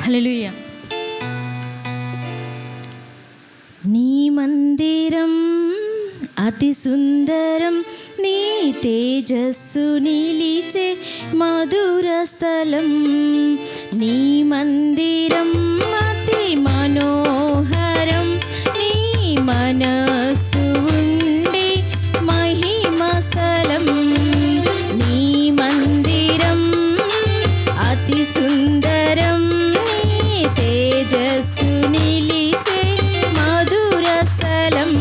హల్లెలూయా. నీ మందిరం అతి సుందరం, నీ తేజస్సు నిలిచే మధుర స్థలం. నీ మందిరం అతి మనోహరం, నీ మనస్సు ఉండే మహిమా స్థలం. నీ మందిరం అతి సుందరం, నీ తేజస్సు నిలిచే మధుర స్థలం.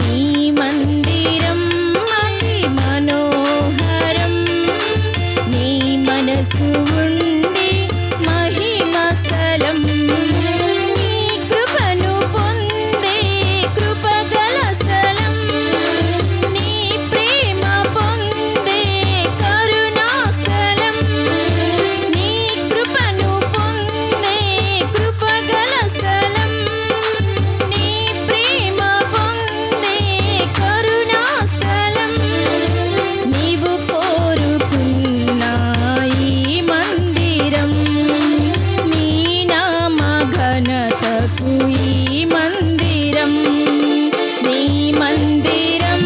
నీ మందిరం అతి మనోహరం, నీ మనసు ఉండే మహిమా స్థలం. నీ కృపను పొందే కృపగల స్థలం, నీ ప్రేమ పొందే కరుణా స్థలం. నీ కృపను పొందే కృపగల స్థలం, నీ ప్రేమ పొందే కరుణా స్థలం. నీవు కోరుకున్న ఈ మందిరం, నీ నామ ఘనతకు ఈ మందిరం. నీ మందిరం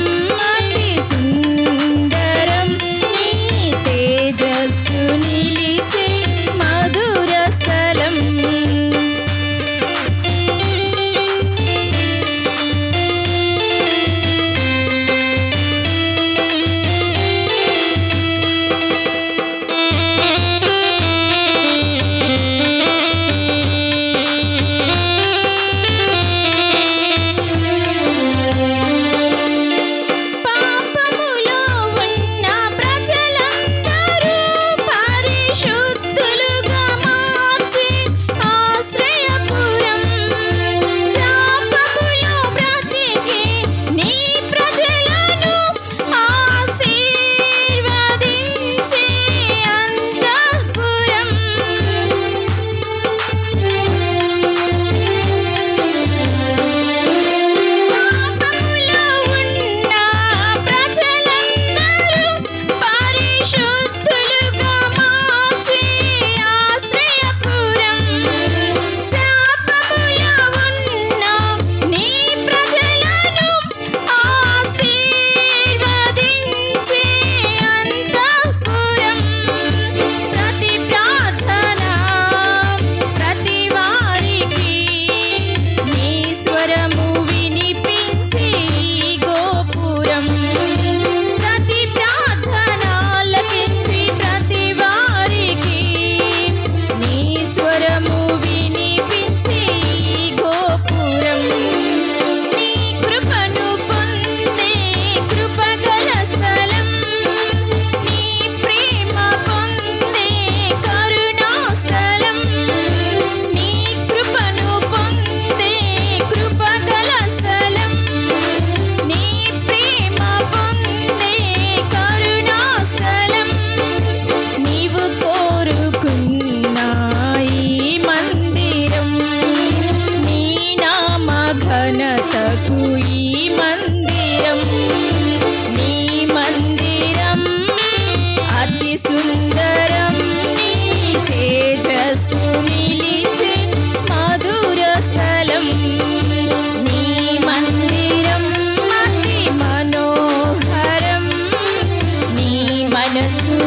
అతి సుందరం, నీ తేజస్సు నిలిచే మధుర స్థలం. పాపములో ఉన్న ప్రజలందరూ పరిశుద్ధులుగా మార్చే ఆశ్రయపురం. శాపములో బ్రతికే నీ ప్రజలను ఆశీర్వదించే అంతఃపురం. పాపములో ఉన్న ప్రజలందరూ పరిశుద్ధులుగా మార్చే ఆశ్రయపురం. శాపములో ఉన్న నీ ప్రజలను ఆశీర్వదించే అంతఃపురం. ప్రతి ప్రార్థన ప్రతి వారికి నీ స్వరము వినిపించే ఈ గోపురం. ప్రతి ప్రార్థన ఆలకించి ప్రతి వారికి నీ స్వరము వినిపించే ఈ గోపురం. నీ కృపను పొందే కృపగల స్థలం, నీ ప్రేమ పొందే కరుణా స్థలం. నీ కృపను పొందే కృపగల స్థలం, నీ ప్రేమ పొందే కరుణా స్థలం. నీవు కోరుకున్న ఈ మందిరం, నీ నామ ఘనతకు ఈ మందిరం. నీ మందిరం అతి సుందరం, నీ తేజస్సు నిలిచే మధుర స్థలం. నీ మందిరం అతి మనోహరం, నీ మనసు